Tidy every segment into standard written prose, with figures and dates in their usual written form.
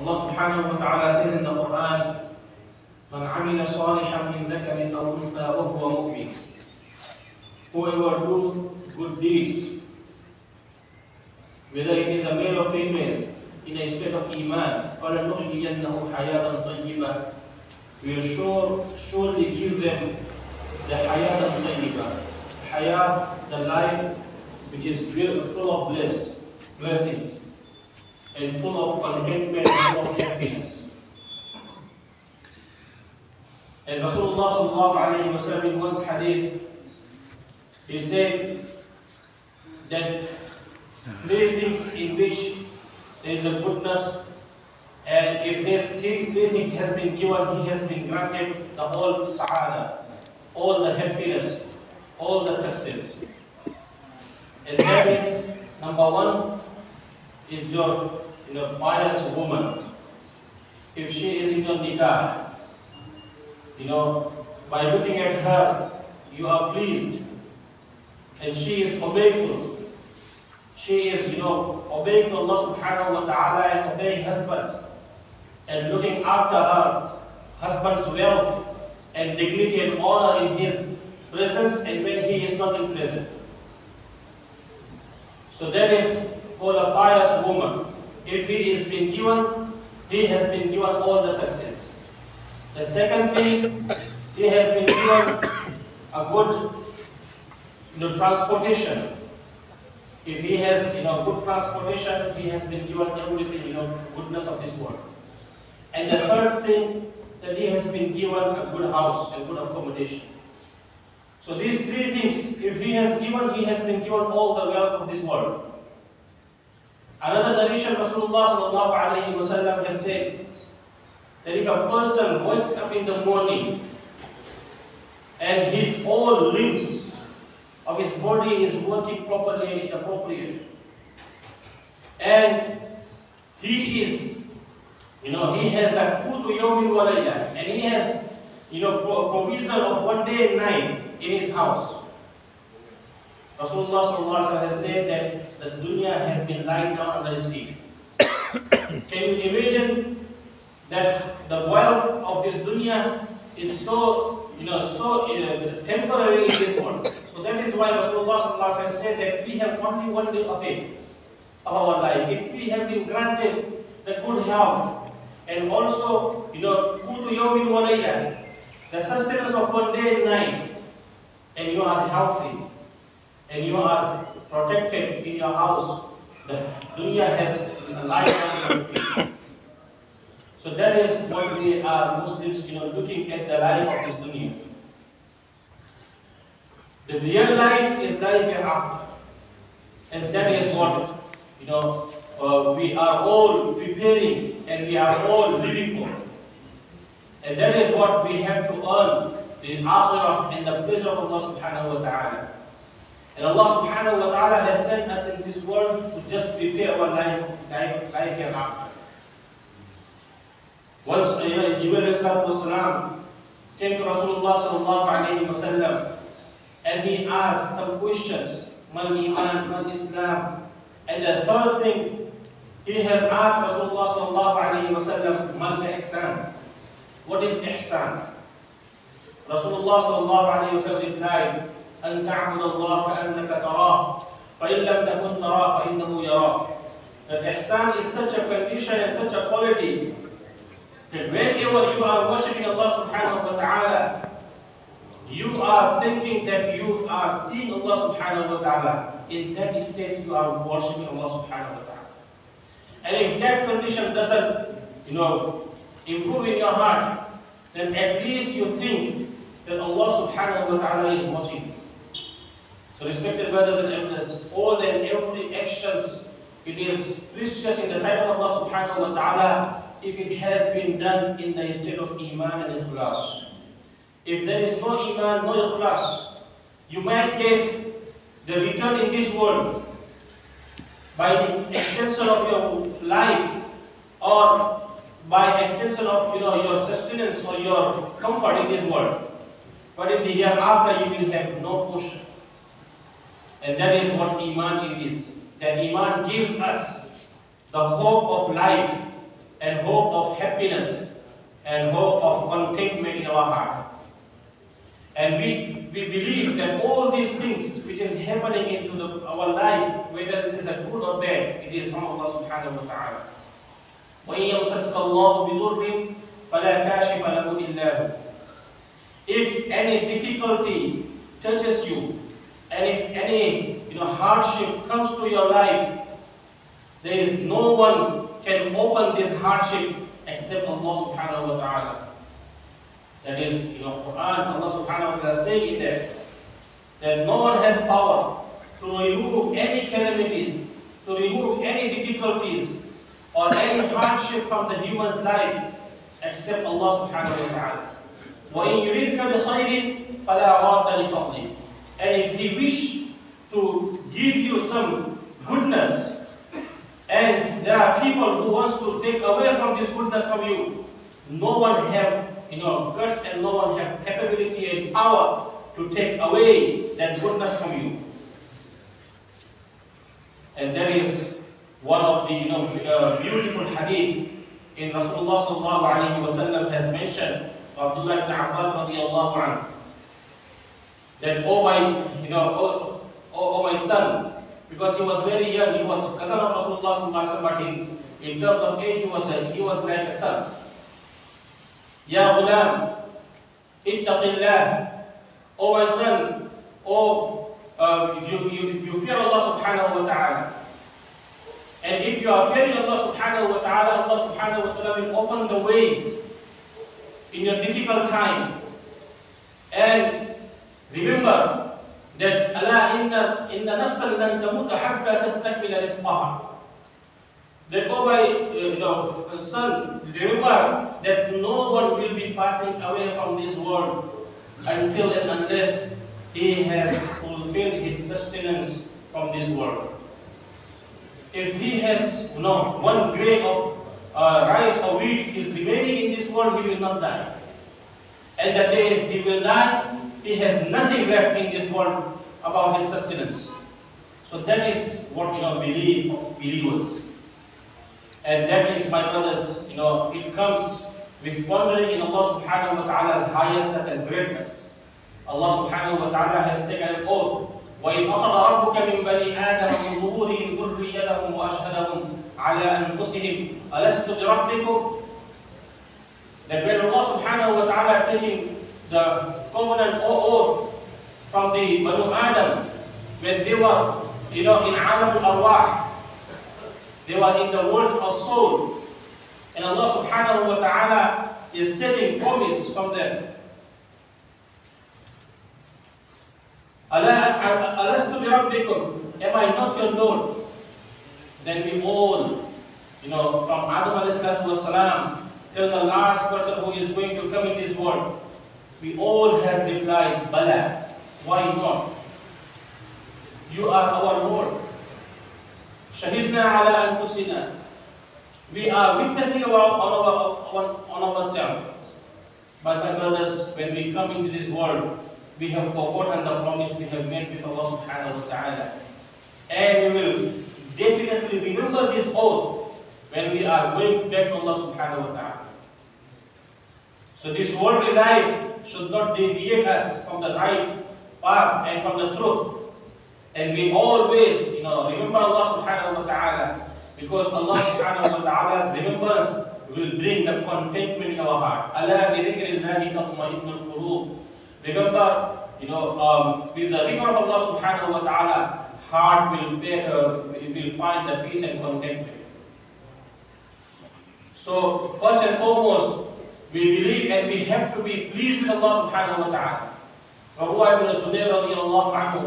Allah subhanahu wa ta'ala says in the Quran, مَنْ عَمِلَ صَالِحًا مِنْ ذَكَرٍ أَوْ أُنْثَىٰ وَهُوَ مُؤْمِنٌ. Whoever do good deeds, whether it is a male or female, in a state of iman, فَلَنُحْيِيَنَّهُ حَيَاةً طَيِّبَةً. We will surely give them the hayat al-tayyibah, hayat, the life which is full of blessings, and full of contentment and full of happiness. And Rasulullah sallallahu alayhi wa sallam in one hadith, he said that three things in which there is a goodness, and if these three things has been given, he has been granted the whole sa'ada, all the happiness, all the success. And that is, number one, is your pious woman. If she is in your nikah, by looking at her, you are pleased, and she is obeyful. She is, obeying Allah subhanahu wa ta'ala and obeying husbands, and looking after her husband's wealth and dignity and honor in his presence and when he is not in presence. So that is called a pious woman. If he is being given, he has been given all the success. The second thing, he has been given a good transportation. If he has good transportation, he has been given everything, goodness of this world. And the third thing, that he has been given a good house and good accommodation. So these three things, if he has been given all the wealth of this world. Another narration, Rasulullah sallallahu alayhi wa sallam has said that if a person wakes up in the morning and his all limbs of his body is working properly and appropriate, and he is, he has a kutu yawmin wa layla, and he has, provision of one day and night in his house. Rasulullah sallallahu alaihi wasallam has said that the dunya has been lying down under his feet. Can you imagine that the wealth of this dunya is so temporary in this world? So that is why Rasulullah sallallahu alaihi wasallam said that we have only one day ahead of our life. If we have been granted the good health and also, kutu yawmin wa layla, the sustenance of one day and night, and you are healthy, and you are protected in your house, the dunya has light on your feet. So that is what we are Muslims, looking at the life of this dunya. The real life is life hereafter, and that is what we are all preparing and we are all living for. And that is what we have to earn, the akhirah and the pleasure of Allah subhanahu wa ta'ala. And Allah subhanahu wa ta'ala has sent us in this world to just prepare our life hereafter. Once Jibreel came to Rasulullah sallallahu alayhi wa sallam, and he asked some questions, Mal Iman, Mal Islam. And the third thing, he has asked Rasulullah sallallahu alayhi wa sallam, Mal Ihsan. What is Ihsan? Rasulullah sallallahu alayhi wa sallam replied, أن تعبد الله كأنك تراه فإن لم تكن تراه فإنه يراك. That ihsan is such a condition and such a quality that whenever you are worshipping Allah subhanahu wa ta'ala, you are thinking that you are seeing Allah subhanahu wa ta'ala. In that state you are worshipping Allah subhanahu wa ta'ala. And if that condition doesn't, improve in your heart, then at least you think that Allah subhanahu wa ta'ala is watching. So respected brothers and elders, all and every actions, it is precious in the sight of Allah subhanahu wa ta'ala if it has been done in the state of iman and ikhlas. If there is no iman, no ikhlas, you might get the return in this world by the extension of your life or by extension of your sustenance or your comfort in this world. But in the hereafter you will have no portion. And that is what iman it is. That iman gives us the hope of life and hope of happiness and hope of contentment in our heart. And we believe that all these things which is happening into our life, whether it is a good or bad, it is from Allah subhanahu wa ta'ala. وَإِن يَمْسَسْكَ اللَّهُ بِضُرٍّ فَلَا كَاشِفَ لَهُ إِلَّا هُوَ. If any difficulty touches you, and if any hardship comes to your life, there is no one can open this hardship except Allah subhanahu wa ta'ala. That is, Quran, Allah subhanahu wa ta'ala saying that no one has power to remove any calamities, to remove any difficulties or any hardship from the human's life except Allah subhanahu wa ta'ala. وَإِن يُرِدْكَ بِخَيْرٍ فَلَا رَادَّ لِفَضْلِهِ. And if He wish to give you some goodness, and there are people who wants to take away from this goodness from you, no one have guts and no one have capability and power to take away that goodness from you. And that is one of the beautiful hadith in Rasulullah sallallahu alaihi wasallam has mentioned, Abdullah ibn Abbas radiyallahu anhu, that oh my son, because he was very young, he was cousin of Rasulullah sallallahu alaihi wasallam, but in terms of age he was like a son. Ya ghulam, ittaqillah. Oh my son, if you fear Allah subhanahu wa ta'ala, and if you are fearing Allah subhanahu wa ta'ala, Allah subhanahu wa ta'ala will open the ways in your difficult time. And remember that Allah inna nafsan lan tamuta hatta tastakmila rizqaha. That, oh my son, remember that no one will be passing away from this world until and unless he has fulfilled his sustenance from this world. If he has one grain of rice or wheat is remaining in this world, he will not die. And the day he will die, he has nothing left in this world about his sustenance. So that is what belief of believers. And that is, my brothers, it comes with pondering in Allah subhanahu wa ta'ala's highestness and greatness. Allah subhanahu wa ta'ala has taken an oath. وَإِذْ أَخَذَ رَبُّكَ مِنْ بَنِي آدَمَ مِنْ ظُهُورِهِمْ ذُرِّيَّتَهُمْ وَأَشْهَدَهُمْ عَلَىٰ أَنفُسِهِمْ أَلَسْتُ بِرَبِّكُمْ. That when Allah subhanahu wa ta'ala taking the covenant or oath from the Banu Adam, when they were in alam al-arwah, they were in the world of soul, and Allah subhanahu wa ta'ala is taking promise from them. Alastu bi rabbikum, am I not your Lord? Then we all, from Adam alayhi salatu wasalam till the last person who is going to come in this world, we all has replied, Bala, why not? You are our Lord. Shahidna ala anfusina. We are witnessing on ourselves. But my brothers, when we come into this world, we have forgotten the promise we have made with Allah subhanahu wa ta'ala. And we will definitely remember this oath when we are going back to Allah subhanahu wa ta'ala. So this worldly life should not deviate us from the right path and from the truth. And we always, remember Allah subhanahu wa ta'ala, because Allah subhanahu wa ta'ala's remembrance will bring the contentment in our heart. Ala bi dhikrillahi tatma'innul qulub. Remember, with the dhikr of Allah subhanahu wa ta'ala, heart will find the peace and contentment. So, first and foremost, we believe and we have to be pleased with Allah subhanahu wa ta'ala. Urwa ibn Zubayr radiyallahu anhu,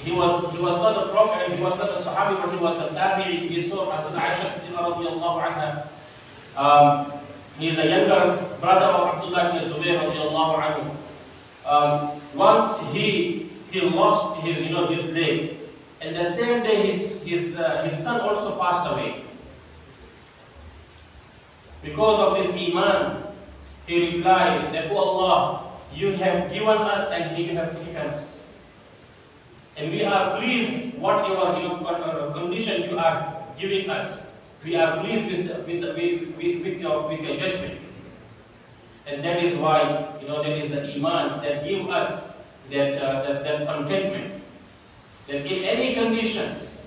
he was not a prophet, he was not a sahabi, but he was a tabi'i. He saw Aisha radiyallahu anha. He is the younger brother of Abdullah ibn Zubayr radiyallahu anhu. Once he lost his leg, and the same day his son also passed away. Because of this iman, he replied that, "Oh Allah, you have given us and you have taken us. And we are pleased whatever condition you are giving us. We are pleased with your judgment. And that is why, that is the iman that gives us that contentment. That in any conditions,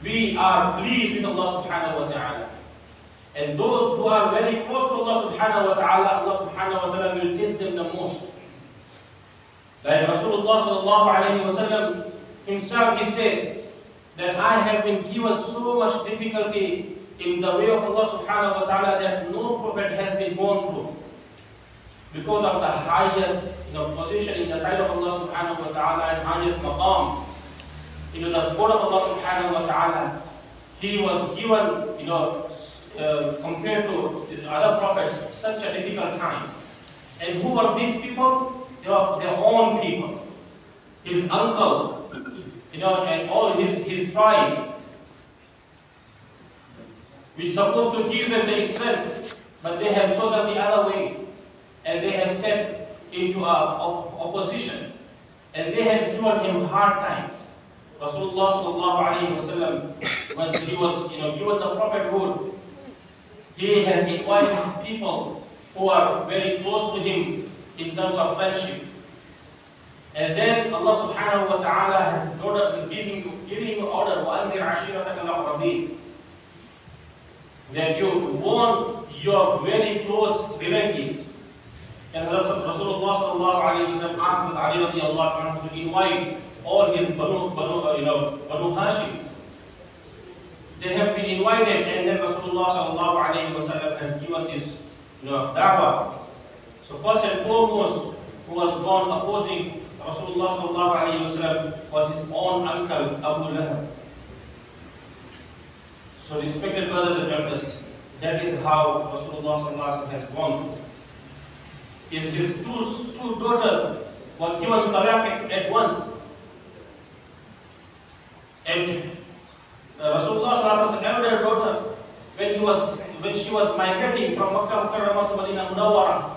we are pleased with Allah subhanahu wa ta'ala. And those who are very close to Allah subhanahu wa ta'ala, Allah subhanahu wa ta'ala will test them the most. Like Rasulullah sallallahu alayhi wa sallam himself, he said that I have been given so much difficulty in the way of Allah subhanahu wa ta'ala that no prophet has been gone through. Because of the highest position in the sight of Allah subhanahu wa ta'ala and highest maqam, the support of Allah subhanahu wa ta'ala, he was given, compared to the other prophets, such a difficult time. And who are these people? They are their own people. His uncle, and all his tribe, which is supposed to give them the strength, but they have chosen the other way. And they have set into opposition, and they have given him hard time. Rasulullah sallallahu alaihi wasallam, once he was given the prophethood, he has invited people who are very close to him in terms of friendship. And then Allah subhanahu wa ta'ala has giving you order that you warn your very close relatives. And Rasulullah sallallahu alayhi wa sallam asked Ali radiallahu anhu to invite all his Banu Hashim. They have been invited, and then Rasulullah sallallahu alayhi wa sallam has given this da'wah. So first and foremost, who was gone opposing Rasulullah sallallahu alayhi wa sallam was his own uncle Abu Lahab. So respected brothers and elders, that is how Rasulullah sallallahu alayhi wa sallam has gone. His two daughters were given talaq at once. And Rasulullah sallallahu alaihi wasallam's elder daughter, when she was migrating from Makkah Mukarramah to Madinah Munawwarah,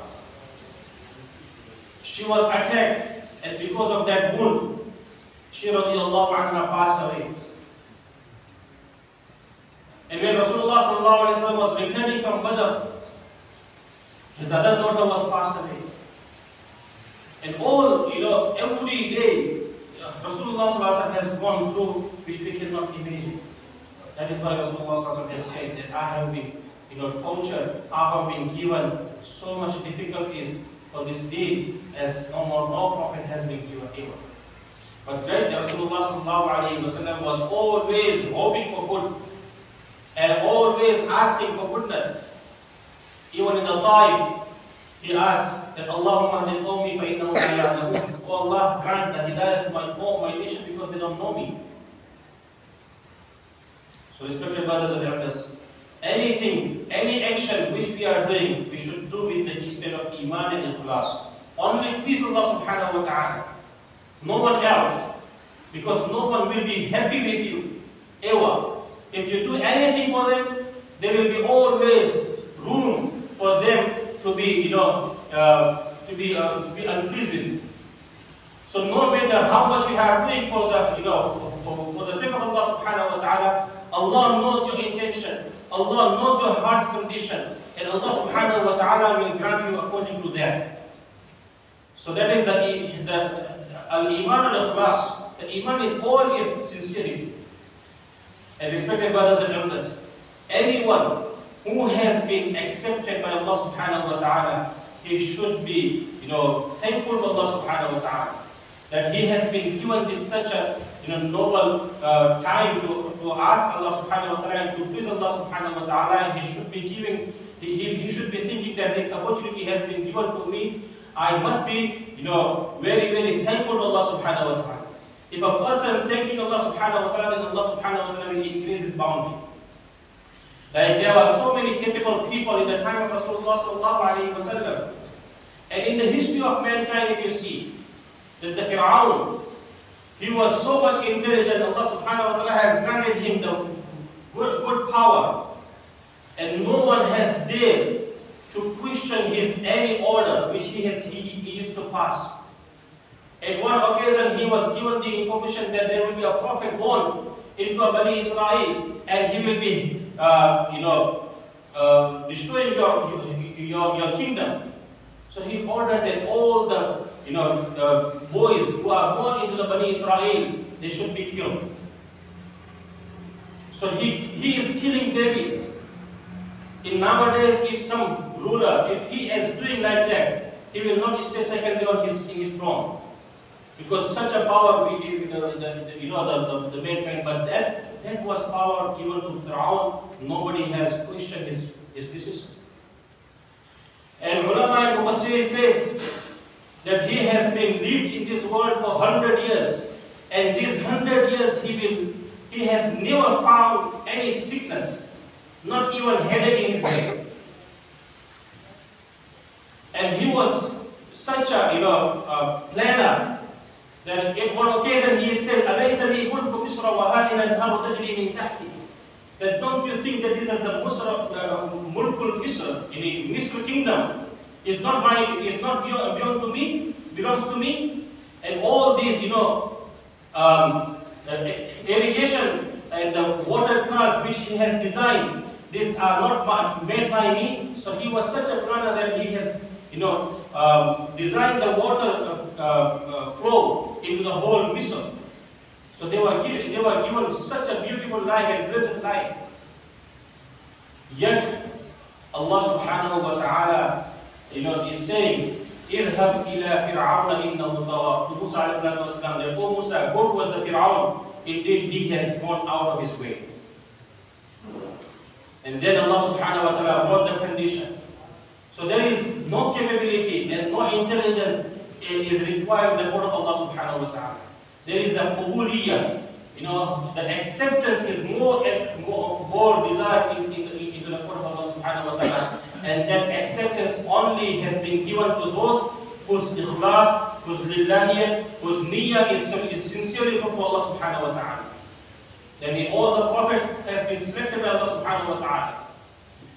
she was attacked, and because of that wound, she radiallahu anha passed away. And when Rasulullah sallallahu alaihi wasallam was returning from Badr, his other daughter was passed away. And all, every day, Rasulullah sallallahu has gone through which we cannot imagine. That is why Rasulullah sallallahu has said that I have been, tortured, I have been given so much difficulties for this deed as no prophet has been given ever. But then Rasulullah sallallahu was always hoping for good and always asking for goodness. Even in the Taif, he asked that Allahumma hadi qawmi fa innahum la ya'lamun. Oh Allah, grant the hidayah to my qawm, my nation, because they don't know me. So respected brothers and elders, any action which we are doing, we should do with the extent of iman and ikhlas. Only please Allah subhanahu wa ta'ala. No one else. Because no one will be happy with you, ever. If you do anything for them, there will be always room for them to be, unpleased with you. So no matter how much you are doing for the sake of Allah subhanahu wa ta'ala, Allah knows your intention, Allah knows your heart's condition, and Allah subhanahu wa ta'ala will grant you according to that. So that is the al-iman al-ikhlas. The iman is always sincerity. And respected brothers and elders, anyone who has been accepted by Allah subhanahu wa ta'ala, he should be, thankful to Allah subhanahu wa ta'ala. That he has been given this such a noble time to ask Allah subhanahu wa ta'ala and to please Allah subhanahu wa ta'ala, and he should be he should be thinking that this opportunity has been given to me. I must be, very, very thankful to Allah subhanahu wa ta'ala. If a person thanking Allah subhanahu wa ta'ala, then Allah subhanahu wa ta'ala will increase his bounty. Like there were so many capable people in the time of Rasulullah sallallahu alayhi wa sallam. And in the history of mankind, if you see, that the Fir'aun, he was so much intelligent, Allah subhanahu wa ta'ala has granted him the good power. And no one has dared to question his any order which he used to pass. At one occasion, he was given the information that there will be a prophet born into a Bani Israel, and he will be destroying your kingdom. So he ordered that all the boys who are born into the Bani Israel, they should be killed. So he is killing babies. In nowadays, if some ruler, if he is doing like that, he will not stay secondly on his throne, because such a power we give the main point. But that was power given to Pharaoh. Nobody has questioned his decision. And ulama and Mufassir says that he has been lived in this world for 100 years, and these 100 years he has never found any sickness, not even headache in his head. And he was such a planner that in one occasion he said, "Alaysa li mulku Misra wa hadhihi al-anharu tajri min tahti." That don't you think that this is the mulkul Misr, in the Misr kingdom, is not beyond to me, belongs to me, and all these irrigation and the water cars which he has designed, these are not made by me. So he was such a planner that he has designed the water flow into the whole Misr. So they were given such a beautiful life and blessed life. Yet Allah subhanahu wa ta'ala is saying, "Irhab ila Fir'auna innahu tagha." To Musa alayhi salatu wasalam, that, "Oh Musa, go towards the Fir'aun, indeed he has gone out of his way." And then Allah subhanahu wa ta'ala brought the condition. So there is no capability and no intelligence is required in the court of Allah subhanahu wa ta'ala. There is a qubuliyah, the acceptance is more desired into the court of Allah subhanahu wa ta'ala. And that acceptance only has been given to those whose ikhlas, whose lillahiyah, whose niyyah is sincerely for Allah subhanahu wa ta'ala. Then all the prophets has been selected by Allah subhanahu wa ta'ala.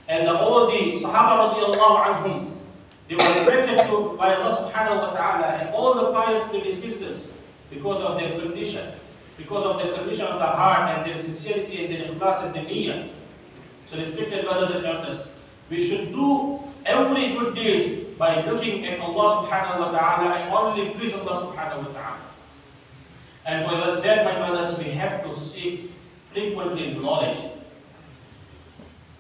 And all the Sahaba radiallahu anhum, they were selected by Allah subhanahu wa ta'ala, and all the pious predecessors, because of their condition, of the heart and their sincerity and their ikhlas and their niyyah. So respected brothers and elders, we should do every good deeds by looking at Allah subhanahu wa ta'ala and only please Allah subhanahu wa ta'ala. And for that, my brothers, we have to seek frequently knowledge.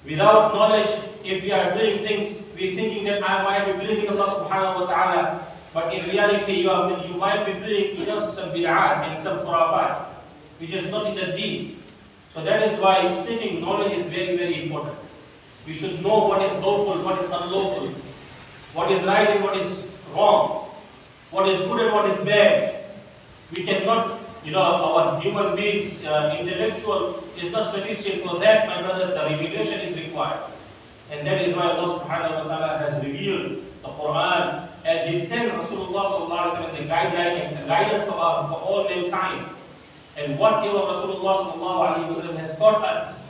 Without knowledge, if we are doing things, we thinking that I might be pleasing Allah subhanahu wa ta'ala, but in reality you might be doing some bid'at and some khurafat, which is not in the deen. So that is why seeking knowledge is very, very important. We should know what is lawful, what is unlawful, what is right and what is wrong, what is good and what is bad. We cannot, our human beings, intellectual is not sufficient for that, my brothers. The revelation is required. And that is why Allah subhanahu wa ta'ala has revealed the Quran, and He sent Rasulullah sallallahu alaihi wasallam as a guideline and a guidance for all mankind. And whatever Rasulullah sallallahu alaihi wasallam has taught us,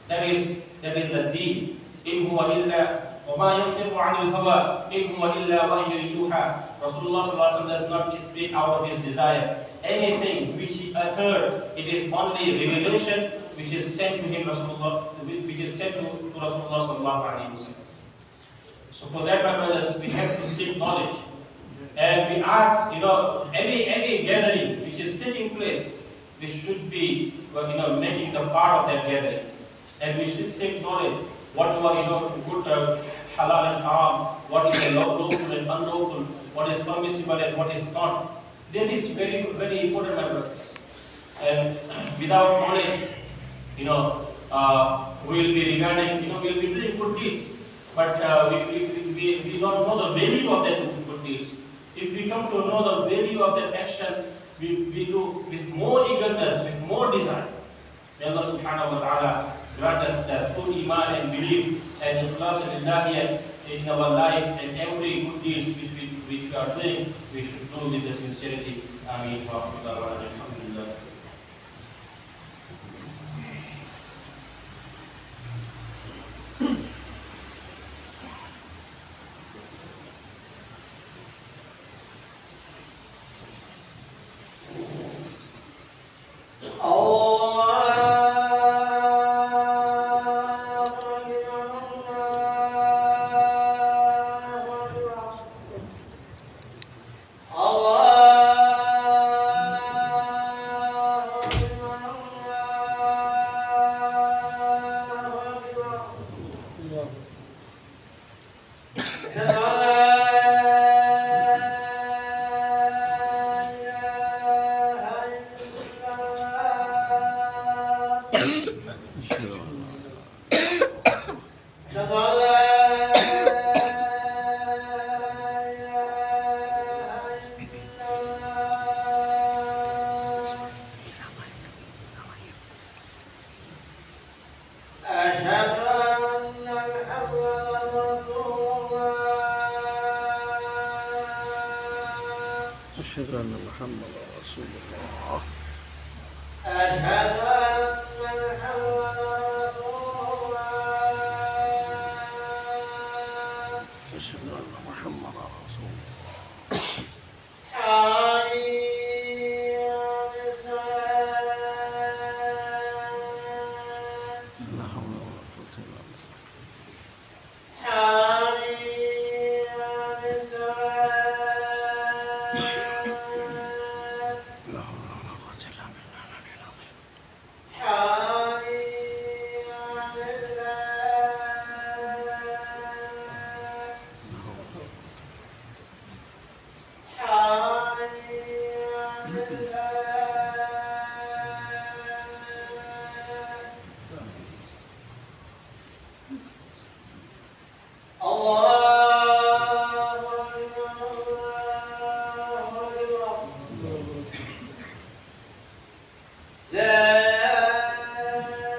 that is the deen. In huwa illa wa ma yantiqu 'anil hawa, in huwa illa wahyun yuha. Rasulullah sallallahu alaihi wasallam does not speak out of his desire. Anything which he uttered, it is only revelation which is sent to him, which is sent to Rasulullah sallallahu alaihi wasallam. So for that, my brothers, we have to seek knowledge, and we ask, any gathering which is taking place, we should be, making the part of that gathering, and we should seek knowledge. Whatever good halal and haram, what is lawful and unlawful, what is permissible and what is not. That is very, very important, my brothers. And without knowledge, we will be regarding, we'll be doing good deeds, but we don't know the value of that good deeds. If we come to know the value of that action, we do with more eagerness, with more desire. May Allah subhanahu wa ta'ala grant us the full iman and belief and ikhlas and ilahiyah in our life, and every good deeds which we are doing, we should do with the sincerity. Ameen. Alhamdulillah. أشهد أن محمد رسول الله. أشهد أن محمدا رسول الله. أشهد أن محمد رسول الله. حي على الصلاة. لا حول ولا قوة إلا بالله. حي على الصلاة. لا حول ولا قوة إلا بالله العلي العظيم. حي على الفلاح. لا حول ولا قوة. حي على الفلاح. الله أكبر الله أكبر. لا إله إلا الله.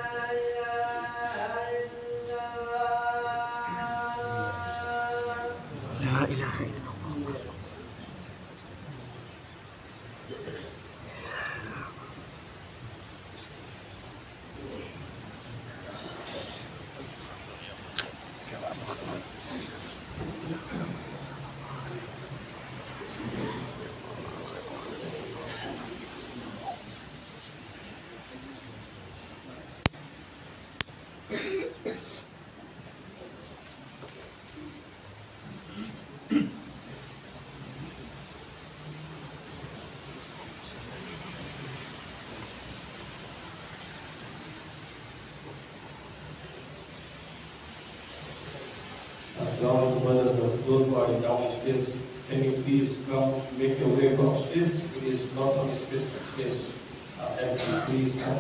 لا إله إلا الله. Assalamu alaikum, brothers and those who are in the upstairs. Can you please come make your way to upstairs? It is not only space, but space. Empty. Please come.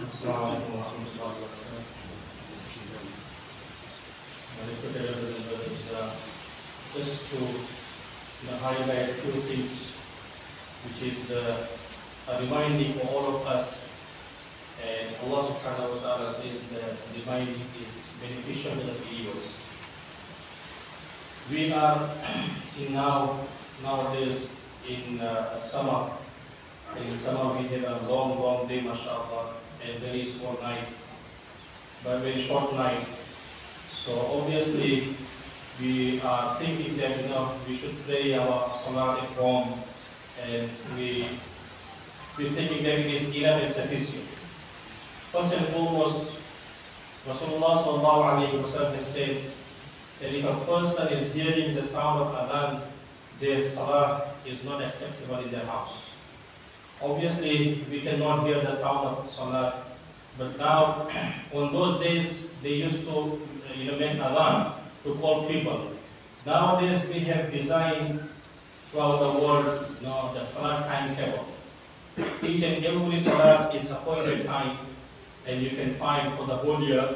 Assalamualaikum warahmatullahi wabarakatuh. Respected brothers and brothers, just to highlight two things, which is a reminding for all of us, and Allah subhanahu wa ta'ala says that reminding is beneficial to the believers. We are nowadays in summer. In summer we have a long day, mashallah, and very small night, but very short night. So obviously we are thinking that we should pray our salat at home, and we're thinking that it is enough and sufficient. First and foremost, Rasulullah sallallahu alaihi wasallam has said that if a person is hearing the sound of adhan, their salah is not acceptable in their house. Obviously, we cannot hear the sound of salah, but now, on those days, they used to make adhan to call people. Nowadays, we have designed throughout the world the salah timetable. Each and every salah is appointed time, and you can find for the whole year.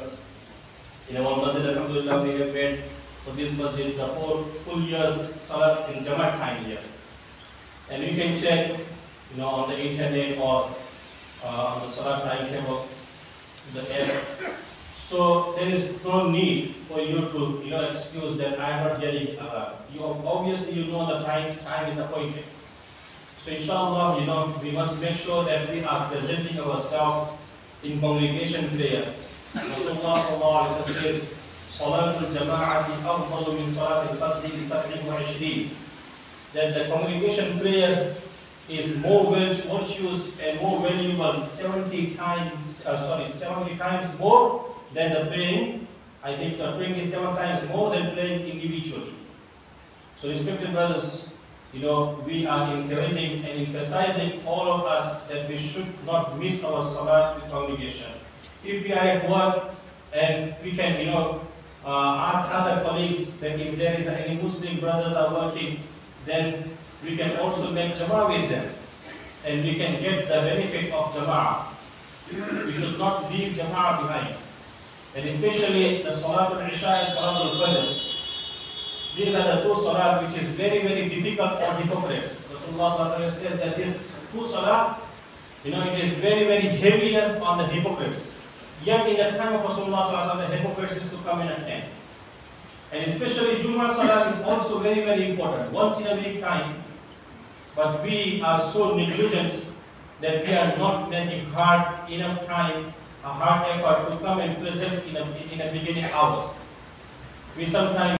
In our masjid, alhamdulillah, we have made for this masjid the whole full year's salah in Jumah time here. And you can check on the internet or on the salah timetable, the app. So there is no need for you to excuse that I am not getting obviously the time is appointed. So inshallah, we must make sure that we are presenting ourselves in congregation prayer. Rasulullah sallallahu alaihi wasallam says, Salatul jama'ati afdalu min salatil fardhi bi 27, that the congregation prayer is more virtuous and more valuable 70 times more than the praying. I think 27 times more than praying individually. So respected brothers, we are encouraging and emphasizing all of us that we should not miss our salat with congregation. If we are at work and we can ask other colleagues that if there is any Muslim brothers are working, then we can also make Jumah with them, and we can get the benefit of Jumah. We should not leave Jumah behind, and especially the Salatul Isha and Salatul Fajr. These are the two salat which is very difficult for hypocrites. Rasulullah says that these two salat, it is very heavier on the hypocrites. Yet in the time of Rasulullah the hypocrites used to come in at 10. And especially Jumah salat is also very important, once in a week time. But we are so negligent that we are not making enough time, a hard effort to come and present in the beginning hours. We sometimes